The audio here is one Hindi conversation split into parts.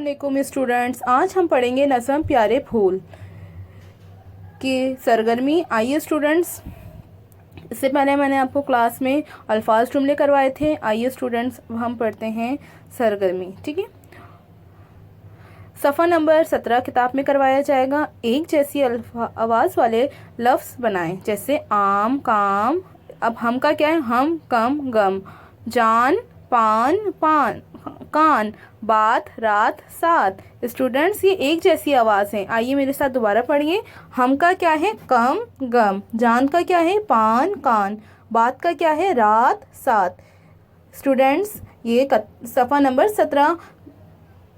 अस्सलामुअलैकुम स्टूडेंट्स। आज हम पढ़ेंगे नज़म प्यारे फूल की सरगर्मी। आइए स्टूडेंट्स, इससे पहले मैंने आपको क्लास में अल्फाज जुमले करवाए थे। आइए स्टूडेंट्स, हम पढ़ते हैं सरगर्मी। ठीक है, सफ़ा नंबर 17 किताब में करवाया जाएगा। एक जैसी आवाज़ वाले लफ्ज़ बनाएं, जैसे आम, काम। अब हम का क्या है? हम, कम, गम। जान, पान, पान, कान। बात, रात, साथ। स्टूडेंट्स, ये एक जैसी आवाज़ है। आइए मेरे साथ दोबारा पढ़िए। हम का क्या है? कम, गम। जान का क्या है? पान, कान। बात का क्या है? रात, साथ। स्टूडेंट्स, ये सफ़ा नंबर 17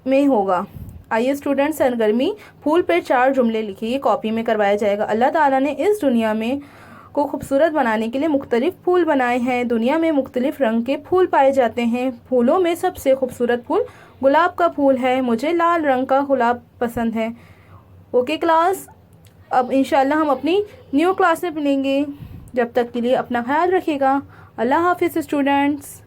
में होगा। आइए स्टूडेंट, सरगर्मी फूल पर 4 जुमले लिखिए। ये कॉपी में करवाया जाएगा। अल्लाह ताला ने इस दुनिया में को खूबसूरत बनाने के लिए मुख्तलिफ फूल बनाए हैं। दुनिया में मुख्तलिफ रंग के फूल पाए जाते हैं। फूलों में सबसे खूबसूरत फूल गुलाब का फूल है। मुझे लाल रंग का गुलाब पसंद है। ओके क्लास, अब इंशाल्लाह हम अपनी न्यू क्लास में मिलेंगे। जब तक के लिए अपना ख्याल रखिएगा। अल्लाह हाफिज़ स्टूडेंट्स।